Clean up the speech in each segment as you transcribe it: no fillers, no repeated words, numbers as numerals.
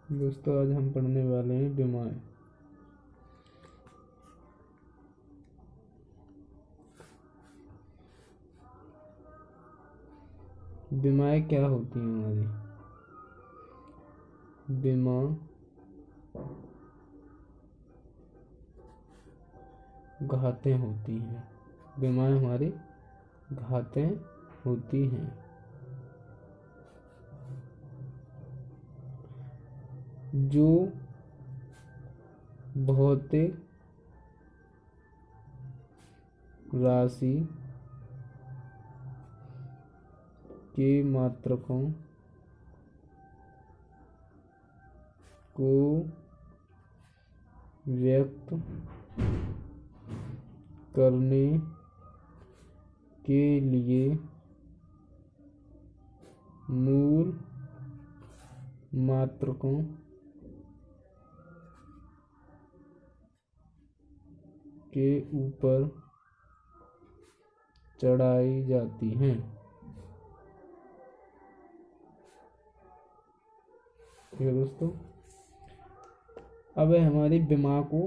दोस्तों आज हम पढ़ने वाले हैं विमाएं। विमाएं क्या होती हैं हमारी? विमा घातें होती हैं। विमाएं हमारी घातें होती हैं। जो भौतिक राशि के मात्रकों को व्यक्त करने के लिए मूल मात्रकों के ऊपर चढ़ाई जाती हैं। ठीक है दोस्तों, अब हमारी विमा को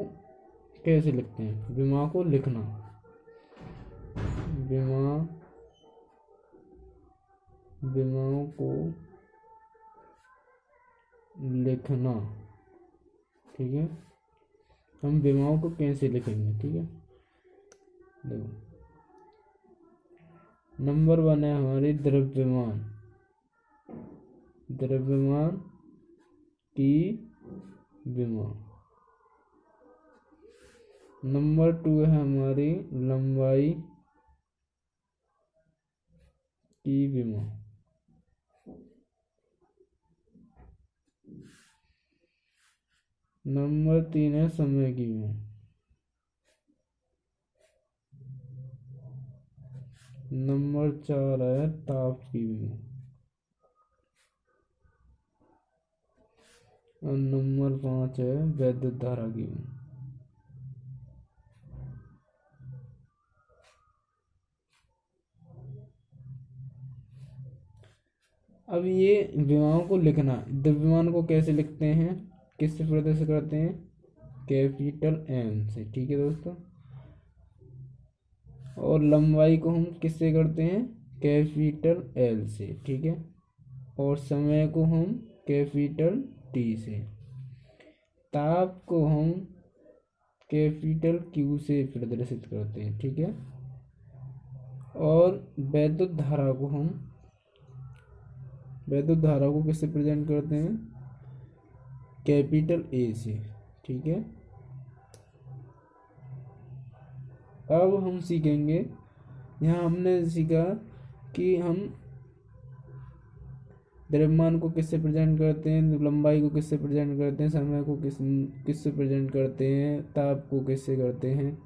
कैसे लिखते हैं? विमा को लिखना, विमाओं को लिखना। ठीक है, हम विमाओं को कैसे लिखेंगे? ठीक है, देखो नंबर 1 है हमारी द्रव्यमान की विमा। नंबर 2 है हमारी लंबाई की विमा। नंबर 3 है समय की विमा। नंबर 4 है ताप की विमा। और नंबर 5 है वैद्युत धारा की विमा। अब ये विमाओं को लिखना, द्रव्यमान को कैसे लिखते हैं, किससे प्रदर्शित करते हैं? कैपिटल एम से। ठीक है दोस्तों, और लंबाई को हम किससे करते हैं? कैपिटल एल से। ठीक है, और समय को हम कैपिटल टी से। ताप को हम कैपिटल क्यू से प्रदर्शित करते हैं। ठीक है, और वैद्युत धारा को किससे प्रेजेंट करते हैं? कैपिटल ए से। ठीक है, अब हम सीखेंगे, यहाँ हमने सीखा कि हम द्रव्यमान को किससे प्रेजेंट करते हैं, लंबाई को किससे प्रेजेंट करते हैं, समय को किससे प्रेजेंट करते हैं, ताप को किससे करते हैं,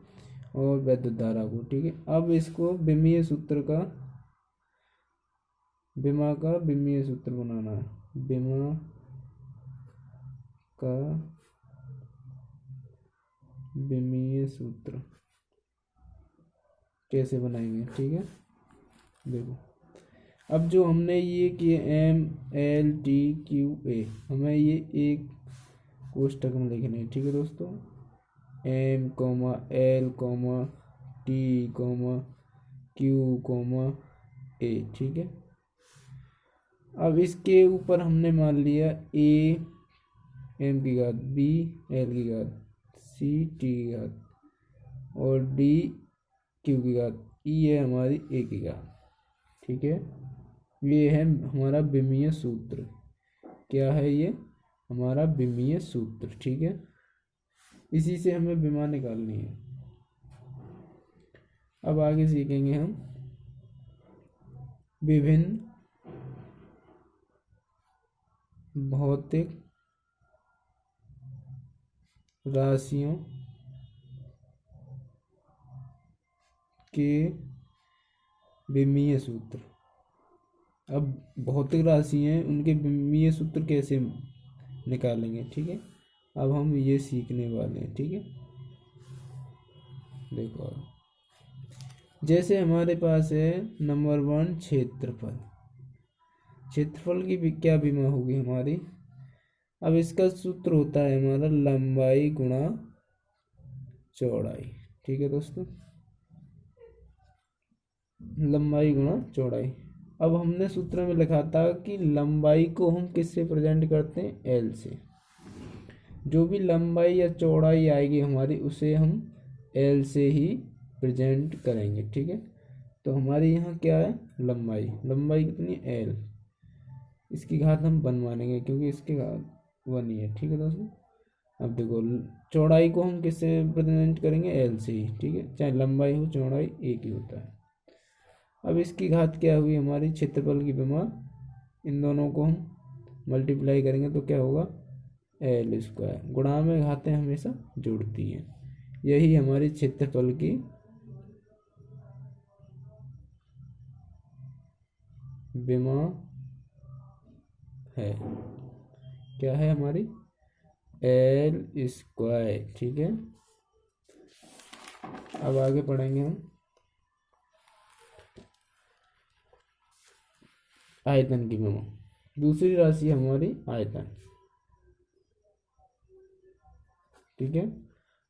और वैद्युत धारा को। ठीक है, अब इसको विमीय सूत्र का विमा का विमीय सूत्र बनाना है। विमा का विमीय सूत्र कैसे बनाएंगे? ठीक है, देखो अब जो हमने ये किए M L T Q A, हमें ये एक कोष्टक में लिखने हैं। ठीक है दोस्तों, M comma L comma T comma Q comma A. ठीक है, अब इसके ऊपर हमने मान लिया ए एम की घात, बी एल की घात, सी टी की घात, और डी क्यू की घात, ई है हमारी ए की घात। ठीक है, ये है हमारा विमीय सूत्र। क्या है ये? हमारा विमीय सूत्र। ठीक है, इसी से हमें विमा निकालनी है। अब आगे सीखेंगे हम विभिन्न भौतिक राशियों के विमीय सूत्र। अब भौतिक राशि हैं, उनके विमीय सूत्र कैसे निकालेंगे? ठीक है, अब हम ये सीखने वाले हैं। ठीक है, देखो जैसे हमारे पास है नंबर 1 क्षेत्रफल। क्षेत्रफल की क्या विमा होगी हमारी? अब इसका सूत्र होता है हमारा लंबाई गुणा चौड़ाई। ठीक है दोस्तों, लंबाई गुणा चौड़ाई। अब हमने सूत्र में लिखा था कि लंबाई को हम किससे प्रेजेंट करते हैं, एल से। जो भी लंबाई या चौड़ाई आएगी हमारी उसे हम एल से ही प्रेजेंट करेंगे। ठीक है, तो हमारी यहाँ क्या है, लंबाई, लंबाई कितनी, एल। इसकी घात हम 1 मानेंगे क्योंकि इसकी घात 1 ही है। ठीक है दोस्तों, अब देखो चौड़ाई को हम किससे प्रेजेंट करेंगे, एल से ही। ठीक है, चाहे लंबाई हो चौड़ाई एक ही होता है। अब इसकी घात क्या हुई हमारी, क्षेत्रफल की विमा, इन दोनों को हम मल्टीप्लाई करेंगे तो क्या होगा, एल स्क्वायर। गुणा में घातें हमेशा जुड़ती हैं, यही हमारी क्षेत्रफल की विमा है। क्या है हमारी, एल स्क्वायर। ठीक है, अब आगे पढ़ेंगे हम आयतन की विमा। दूसरी राशि हमारी आयतन। ठीक है,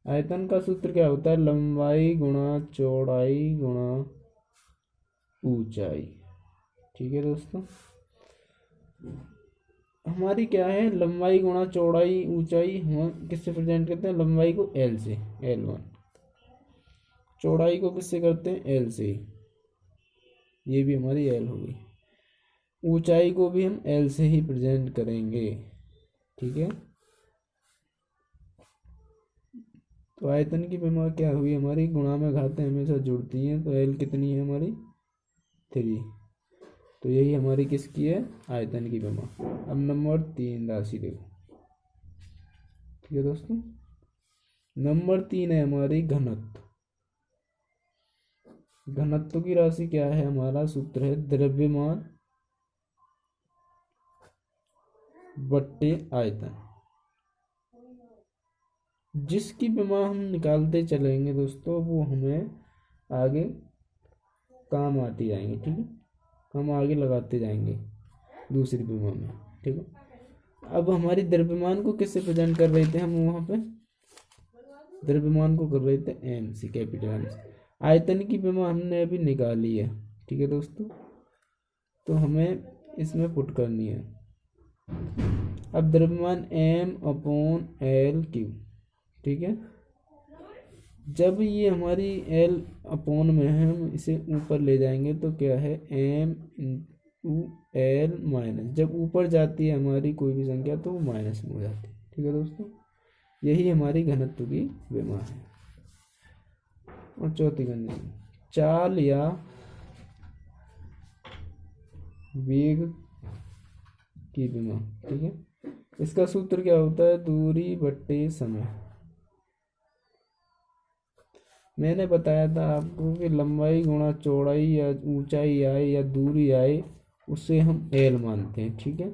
आयतन का सूत्र क्या होता है, लंबाई गुणा चौड़ाई गुणा ऊंचाई। ठीक है दोस्तों, हमारी क्या है, लंबाई गुणा चौड़ाई ऊंचाई हम किससे प्रेजेंट करते हैं, लंबाई को एल से, L1। चौड़ाई को किससे करते हैं, एल से, ये भी हमारी एल हो गई। ऊंचाई को भी हम एल से ही प्रेजेंट करेंगे। ठीक है, तो आयतन की विमा क्या हुई हमारी, गुणा में घातें हमेशा जुड़ती हैं, तो एल कितनी है हमारी, 3। तो यही हमारी किसकी है, आयतन की विमा। अब नंबर 3 राशि देखो। ठीक है दोस्तों, नंबर 3 है हमारी घनत्व। घनत्व की राशि क्या है, हमारा सूत्र है द्रव्यमान बट्टे आयतन। जिसकी विमा हम निकालते चलेंगे दोस्तों, वो हमें आगे काम आती जाएंगे। ठीक है, हम आगे लगाते जाएंगे दूसरी विमा में। ठीक है, अब हमारी द्रव्यमान को किससे प्रेजेंट कर रहे थे हम, वहाँ पे द्रव्यमान को कर रहे थे M C, capital M C. आयतन की विमा हमने अभी निकाली है। ठीक है दोस्तों, तो हमें इसमें पुट करनी है। अब द्रव्यमान M/L3। ठीक है, जब ये हमारी L अपॉन में है, हम इसे ऊपर ले जाएंगे तो क्या है, M/L माइनस। जब ऊपर जाती है हमारी कोई भी संख्या तो वो माइनस में हो जाती है। ठीक है दोस्तों, यही हमारी घनत्व की विमा है। और चौथी कंडीशन, चाल या वेग की विमा। ठीक है, इसका सूत्र क्या होता है, दूरी बट्टे समय। मैंने बताया था आपको कि लंबाई गुणा चौड़ाई या ऊंचाई आए या दूरी आए उसे हम एल मानते हैं। ठीक है,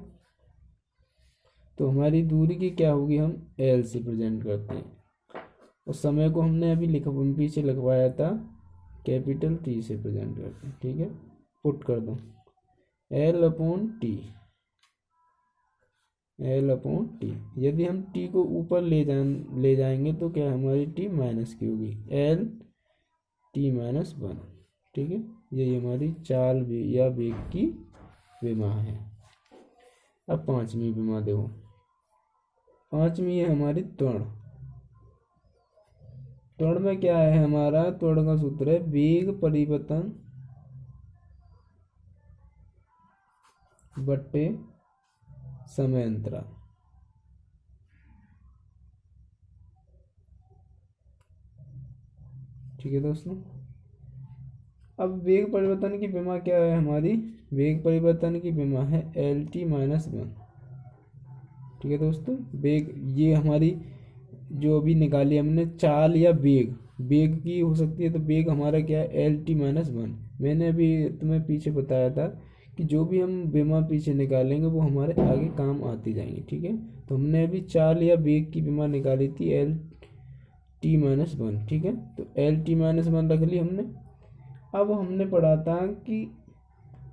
तो हमारी दूरी की क्या होगी, हम एल से प्रेजेंट करते हैं। और समय को हमने अभी पीछे लिखवाया था, कैपिटल टी से प्रेजेंट करते हैं। ठीक है, पुट कर दो L/T, L/T। यदि हम T को ऊपर ले जाएंगे तो क्या हमारी T माइनस की होगी, L/T-1। ठीक है, यही हमारी चाल या वेग की विमा है। अब 5वीं विमा देखो। 5वीं है हमारी त्वरण। त्वरण में क्या है हमारा, त्वरण का सूत्र है वेग परिवर्तन बट्टे समय अंतराल। ठीक है दोस्तों, अब वेग परिवर्तन की विमा क्या है हमारी, वेग परिवर्तन की विमा है L/T-1। ठीक है दोस्तों, वेग ये हमारी जो अभी निकाली हमने, चाल या वेग, वेग की हो सकती है, तो वेग हमारा क्या है, L/T-1। मैंने अभी तुम्हें पीछे बताया था कि जो भी हम विमा पीछे निकालेंगे वो हमारे आगे काम आती जाएंगी। ठीक है, तो हमने अभी चाल या वेग की विमा निकाली थी L/T-1। ठीक है, तो L/T-1 रख ली हमने। अब हमने पढ़ा था कि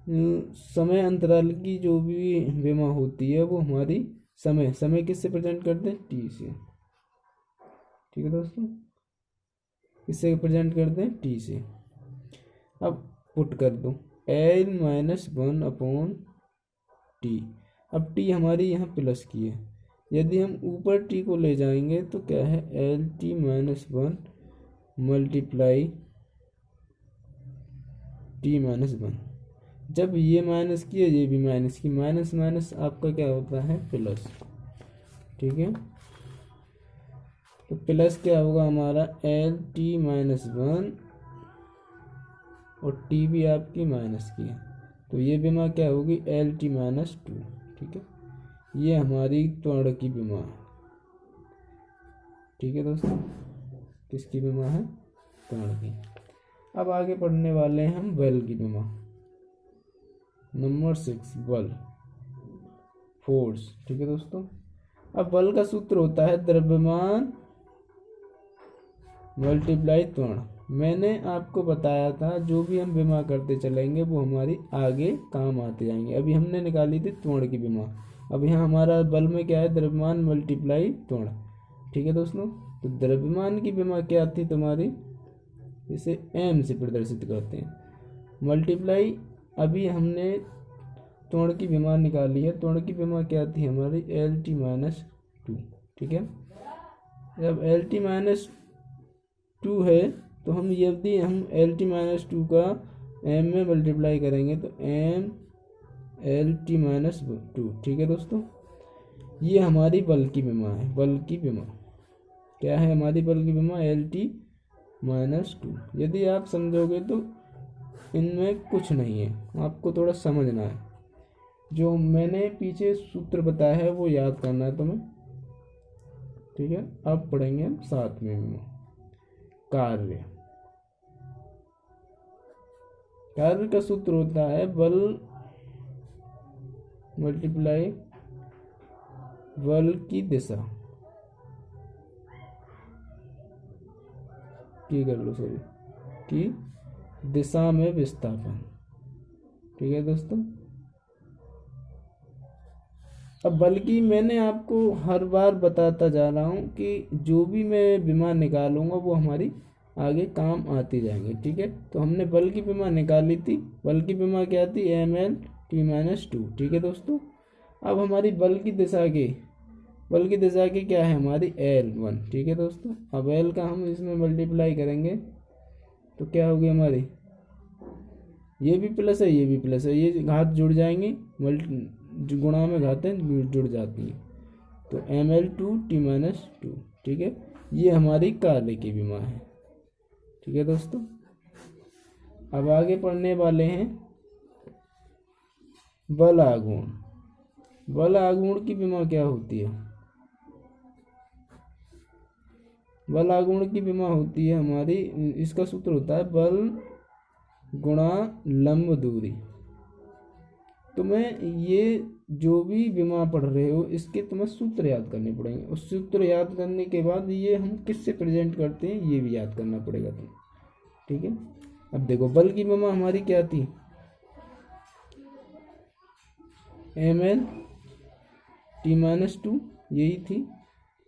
समय अंतराल की जो भी विमा होती है वो हमारी समय किससे प्रेजेंट करते हैं, टी से। ठीक है दोस्तों, किससे प्रेजेंट करते हैं, टी से। अब पुट कर दो L-1 अपॉन टी। अब टी हमारी यहाँ प्लस की है, यदि हम ऊपर टी को ले जाएंगे तो क्या है, L-1 मल्टीप्लाई T-1। जब ये माइनस किया, ये भी माइनस की, माइनस माइनस आपका क्या होता है, प्लस। ठीक है, तो प्लस क्या होगा हमारा, L-T-1 और टी भी आपकी माइनस की है, तो ये विमा क्या होगी, L-T-2। ठीक है, ये हमारी त्वरण की विमा है। ठीक है दोस्तों, किसकी विमा है, त्वरण की। अब आगे पढ़ने वाले हैं हम बल की विमा। नंबर 6, बल, फोर्स। ठीक है दोस्तों, अब बल का सूत्र होता है द्रव्यमान मल्टीप्लाई त्वरण। मैंने आपको बताया था जो भी हम विमा करते चलेंगे वो हमारी आगे काम आते जाएंगे। अभी हमने निकाली थी त्वरण की विमा, अब यहाँ हमारा बल में क्या है, द्रव्यमान मल्टीप्लाई त्वरण। ठीक है दोस्तों, तो द्रव्यमान की विमा क्या थी तुम्हारी, इसे m से प्रदर्शित करते हैं, मल्टीप्लाई अभी हमने त्वरण की विमा निकाली है। त्वरण की विमा क्या थी हमारी, L-T-2। ठीक है, जब L-T-2 है तो हम यदि हम L-T-2 का m में मल्टीप्लाई करेंगे तो m L-T-2। ठीक है दोस्तों, ये हमारी बल की विमा है। बल की विमा क्या है हमारी, बल की विमा L-T-2। यदि आप समझोगे तो इनमें कुछ नहीं है, आपको थोड़ा समझना है। जो मैंने पीछे सूत्र बताया है वो याद करना है तुम्हें। ठीक है, अब पढ़ेंगे हम 7वें विमा, कार्य। कार्य का सूत्र होता है बल मल्टीप्लाई बल की दिशा की कर लो, सॉरी, की दिशा में विस्थापन। ठीक है दोस्तों, अब बल्कि मैंने आपको हर बार बताता जा रहा हूँ कि जो भी मैं विमा निकालूंगा वो हमारी आगे काम आती जाएंगे। ठीक है, तो हमने बल की विमा निकाली थी, बल की विमा क्या थी, mL-T-2। ठीक है दोस्तों, अब हमारी बल की दिशा की क्या है हमारी, L-1। ठीक है दोस्तों, अब L का हम इसमें मल्टीप्लाई करेंगे तो क्या होगी हमारी, ये भी प्लस है ये भी प्लस है, ये घात जुड़ जाएंगी, गुणा में घातें जुड़ जाती हैं, तो mL-T-2। ठीक है, ये हमारी कार्य की विमा है। ठीक है दोस्तों, अब आगे पढ़ने वाले हैं बल आघूर्ण। बल आघूर्ण की विमा क्या होती है, बल आघूर्ण की विमा होती है हमारी, इसका सूत्र होता है बल गुणा लंब दूरी। तुम्हें ये जो भी विमा पढ़ रहे हो इसके तुम्हें सूत्र याद करने पड़ेंगे, उस सूत्र याद करने के बाद ये हम किससे प्रेजेंट करते हैं ये भी याद करना पड़ेगा तुम्हें। ठीक है, अब देखो बल की विमा हमारी क्या थी, mL-T-2 यही थी।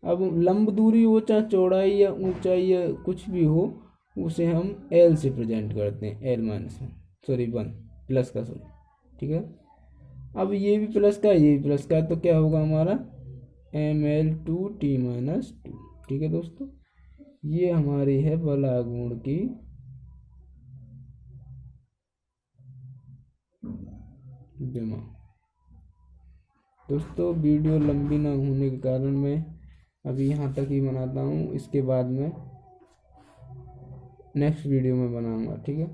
अब लंब दूरी हो चाहे चौड़ाई या ऊंचाई या कुछ भी हो उसे हम L से प्रेजेंट करते हैं, L-1 प्लस का, सॉरी। ठीक है, अब ये भी प्लस का ये भी प्लस का, तो क्या होगा हमारा mL-T-2। ठीक है दोस्तों, ये हमारी है बल आघूर्ण की विमा। दोस्तों वीडियो लंबी ना होने के कारण मैं अभी यहाँ तक ही बनाता हूँ, इसके बाद में नेक्स्ट वीडियो में बनाऊँगा। ठीक है।